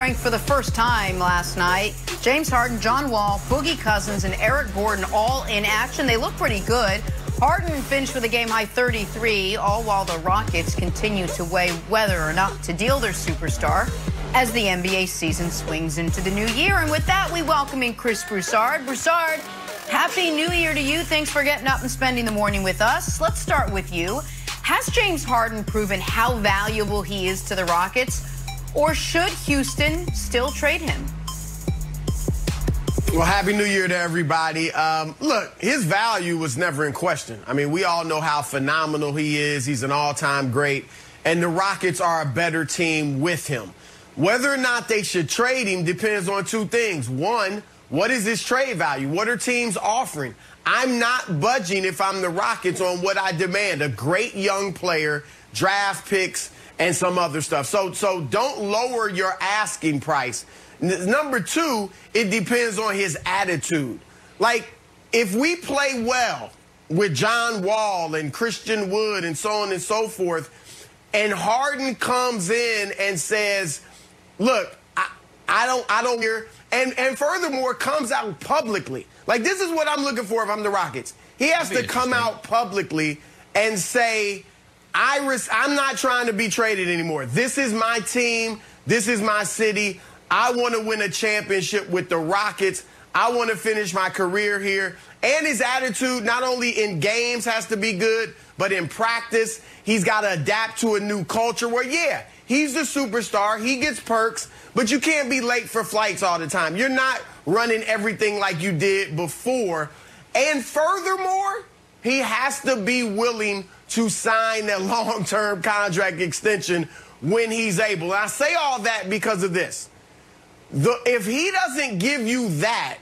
For the first time last night, James Harden, John Wall, Boogie Cousins, and Eric Gordon all in action. They look pretty good. Harden finished with a game-high 33, all while the Rockets continue to weigh whether or not to deal their superstar as the NBA season swings into the new year. And with that, we welcome in Chris Broussard. Broussard, Happy New Year to you. Thanks for getting up and spending the morning with us. Let's start with you. Has James Harden proven how valuable he is to the Rockets? Or should Houston still trade him? Well, Happy New Year to everybody. Look, his value was never in question. I mean, we all know how phenomenal he is. He's an all-time great. And the Rockets are a better team with him. Whether or not they should trade him depends on two things. One, what is his trade value? What are teams offering? I'm not budging if I'm the Rockets on what I demand. A great young player, draft picks, and some other stuff. So don't lower your asking price. Number two, it depends on his attitude. Like, if we play well with John Wall and Christian Wood and so on and so forth, and Harden comes in and says, look, I don't hear, and furthermore comes out publicly. Like, this is what I'm looking for if I'm the Rockets. He has to come out publicly and say, I'm not trying to be traded anymore. This is my team. This is my city. I want to win a championship with the Rockets. I want to finish my career here. And his attitude, not only in games has to be good, but in practice, he's got to adapt to a new culture where, yeah, he's the superstar. He gets perks, but you can't be late for flights all the time. You're not running everything like you did before. And furthermore, he has to be willing to sign a long-term contract extension when he's able. And I say all that because of this. If he doesn't give you that,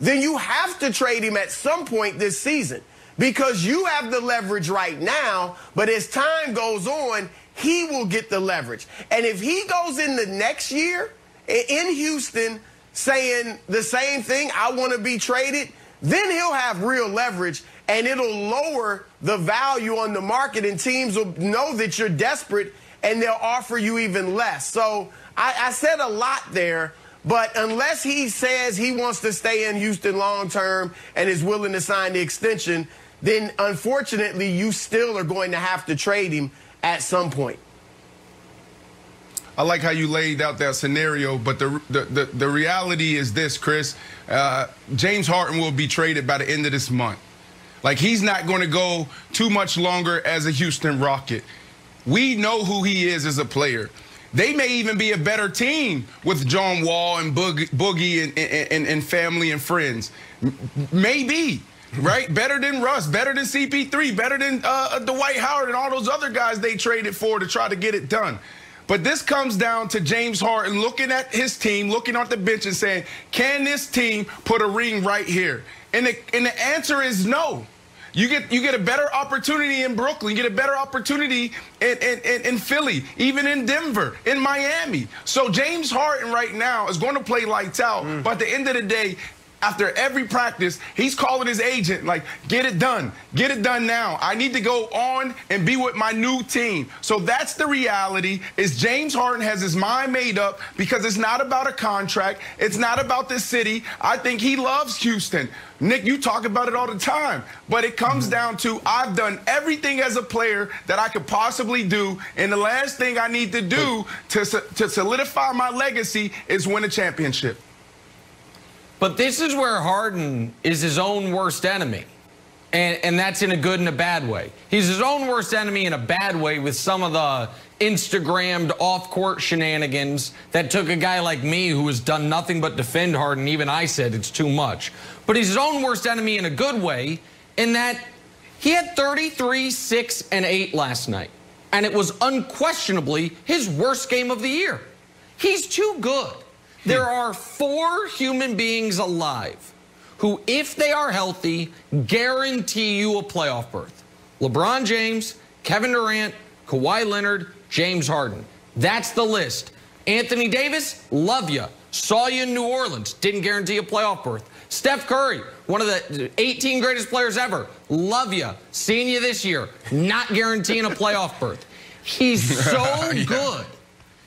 then you have to trade him at some point this season because you have the leverage right now, but as time goes on, he will get the leverage. And if he goes in the next year in Houston saying the same thing, I want to be traded, then he'll have real leverage, and it'll lower the value on the market, and teams will know that you're desperate, and they'll offer you even less. So I said a lot there, but unless he says he wants to stay in Houston long-term and is willing to sign the extension, then unfortunately you still are going to have to trade him at some point. I like how you laid out that scenario, but the reality is this, Chris. James Harden will be traded by the end of this month. Like, he's not going to go too much longer as a Houston Rocket. We know who he is as a player. They may even be a better team with John Wall and Boogie and family and friends. Maybe, right? Better than Russ, better than CP3, better than Dwight Howard and all those other guys they traded for to try to get it done. But this comes down to James Harden looking at his team, looking at the bench and saying, can this team put a ring right here? And the answer is no. You get a better opportunity in Brooklyn. You get a better opportunity in Philly, even in Denver, in Miami. So James Harden right now is going to play lights out. But at the end of the day, after every practice, he's calling his agent, like, get it done. Get it done now. I need to go on and be with my new team. So that's the reality, is James Harden has his mind made up because it's not about a contract. It's not about this city. I think he loves Houston. Nick, you talk about it all the time. But it comes down to, I've done everything as a player that I could possibly do, and the last thing I need to do to solidify my legacy is win a championship. But this is where Harden is his own worst enemy. And that's in a good and a bad way. He's his own worst enemy in a bad way with some of the Instagrammed off-court shenanigans that took a guy like me who has done nothing but defend Harden. Even I said it's too much. But he's his own worst enemy in a good way in that he had 33, 6, and 8 last night. And it was unquestionably his worst game of the year. He's too good. There are 4 human beings alive who, if they are healthy, guarantee you a playoff berth. LeBron James, Kevin Durant, Kawhi Leonard, James Harden. That's the list. Anthony Davis, love you. Saw you in New Orleans. Didn't guarantee a playoff berth. Steph Curry, one of the 18 greatest players ever. Love you. Seeing you this year. Not guaranteeing a playoff berth. He's so good.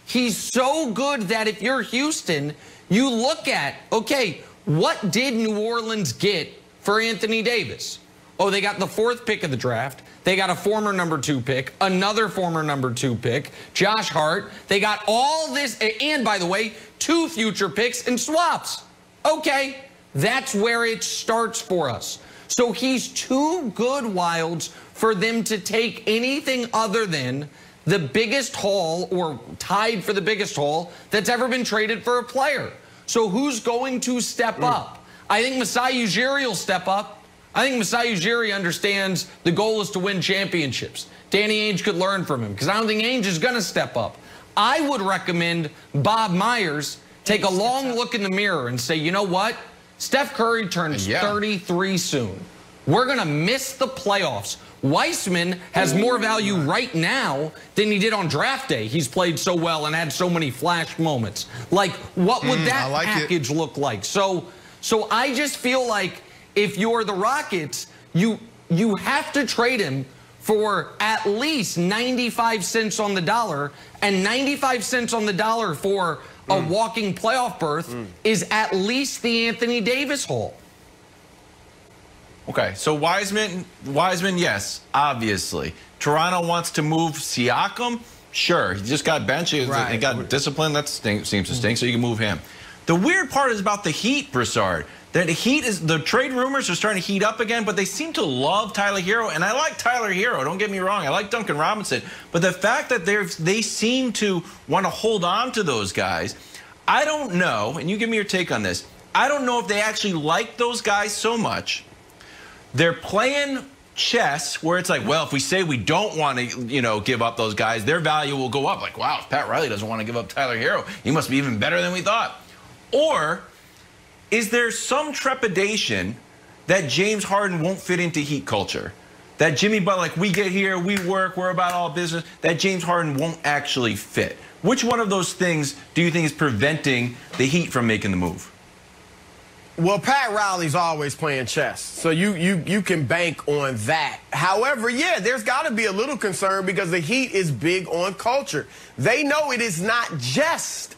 he's so good that if you're Houston, you look at, okay, what did New Orleans get for Anthony Davis? Oh, they got the 4th pick of the draft. They got a former number 2 pick, another former number 2 pick, Josh Hart. They got all this, and by the way, 2 future picks and swaps. Okay, that's where it starts for us. So he's too good, Wilds, for them to take anything other than the biggest haul or tied for the biggest haul that's ever been traded for a player. So who's going to step up? I think Masai Ujiri will step up. I think Masai Ujiri understands the goal is to win championships. Danny Ainge could learn from him because I don't think Ainge is going to step up. I would recommend Bob Myers take a long look in the mirror and say, you know what? Steph Curry turns 33 soon. We're going to miss the playoffs. Weissman has more value right now than he did on draft day. He's played so well and had so many flash moments. Like, what would that package look like? So I just feel like if you're the Rockets, you have to trade him for at least 95 cents on the dollar, and 95 cents on the dollar for a walking playoff berth is at least the Anthony Davis haul. Okay, so Wiseman, yes, obviously. Toronto wants to move Siakam? Sure, he just got benched. He got disciplined. That seems to stink, so you can move him. The weird part is about the Heat, Broussard. The trade rumors are starting to heat up again, but they seem to love Tyler Hero, and I like Tyler Hero, don't get me wrong. I like Duncan Robinson, but the fact that they seem to want to hold on to those guys, I don't know, and you give me your take on this, I don't know if they actually like those guys so much. They're playing chess where it's like, well, if we say we don't want to, give up those guys, their value will go up. Like, wow, if Pat Riley doesn't want to give up Tyler Hero, he must be even better than we thought. Or is there some trepidation that James Harden won't fit into Heat culture? That Jimmy Butler, like, we get here, we work, we're about all business, that James Harden won't actually fit? Which one of those things do you think is preventing the Heat from making the move? Well, Pat Riley's always playing chess, so you can bank on that. However, yeah, there's got to be a little concern because the Heat is big on culture. They know it is not just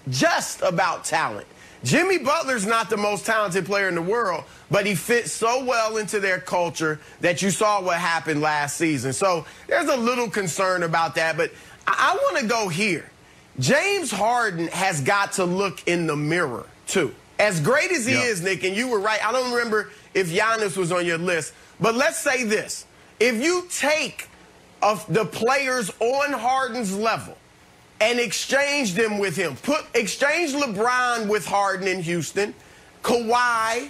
about talent. Jimmy Butler's not the most talented player in the world, but he fits so well into their culture that you saw what happened last season. So there's a little concern about that, but I want to go here. James Harden has got to look in the mirror, too. As great as he is, Nick, and you were right, I don't remember if Giannis was on your list, but let's say this. If you take the players on Harden's level and exchange them with him, exchange LeBron with Harden in Houston, Kawhi,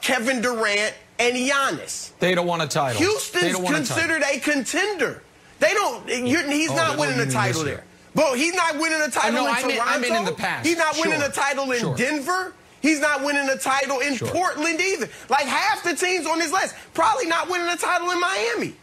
Kevin Durant, and Giannis. They don't want a title. Houston's considered a contender. They don't. He's not winning a title there. But he's not winning a title in Toronto. I mean in the past. He's not winning a title in Denver. He's not winning a title in Portland either. Like, half the teams on his list probably not winning a title in Miami.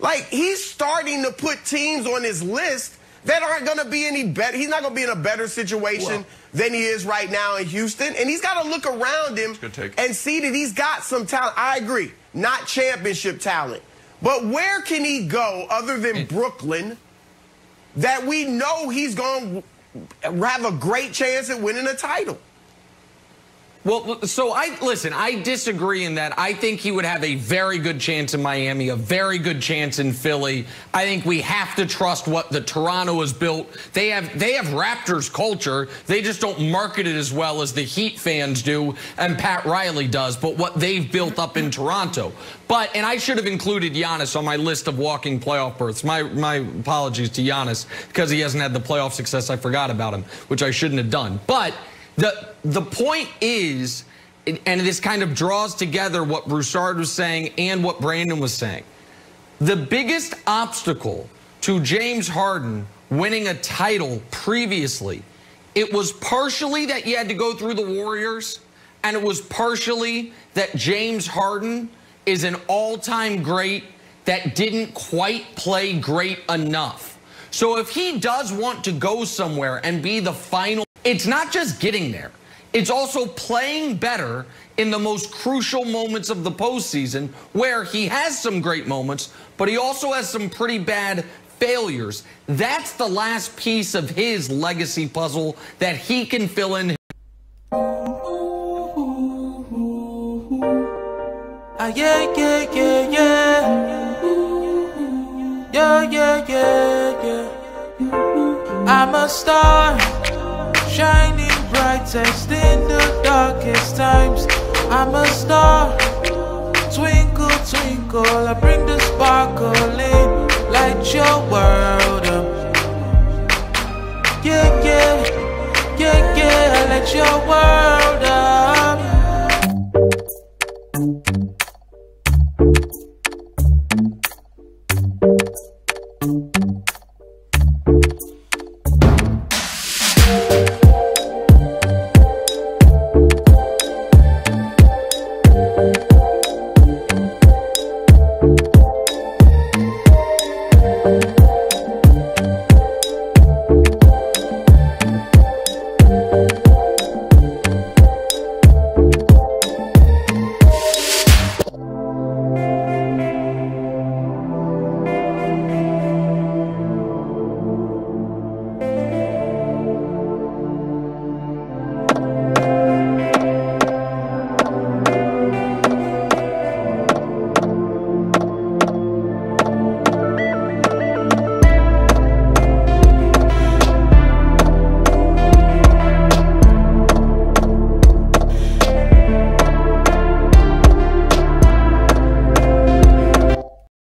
Like, he's starting to put teams on his list that aren't going to be any better. He's not going to be in a better situation than he is right now in Houston. And he's got to look around him and see that he's got some talent. I agree, not championship talent. But where can he go other than Brooklyn that we know he's going to have a great chance at winning a title? Well, so I disagree in that I think he would have a very good chance in Miami, a very good chance in Philly. I think we have to trust what the Toronto has built. They have Raptors culture. They just don't market it as well as the Heat fans do and Pat Riley does, but what they've built up in Toronto. And I should have included Giannis on my list of walking playoff berths. My apologies to Giannis because he hasn't had the playoff success. I forgot about him, which I shouldn't have done. But the point is, and this kind of draws together what Broussard was saying and what Brandon was saying, the biggest obstacle to James Harden winning a title previously, it was partially that you had to go through the Warriors, and it was partially that James Harden is an all-time great that didn't quite play great enough. So if he does want to go somewhere and be the final, it's not just getting there. It's also playing better in the most crucial moments of the postseason where he has some great moments, but he also has some pretty bad failures. That's the last piece of his legacy puzzle that he can fill in. Yeah, yeah, yeah, yeah. Yeah, yeah, yeah, yeah. I'm a star, shining brightest in the darkest times. I'm a star, twinkle, twinkle. I bring the sparkle in, light your world up. Yeah, yeah, yeah, yeah. Light your world up.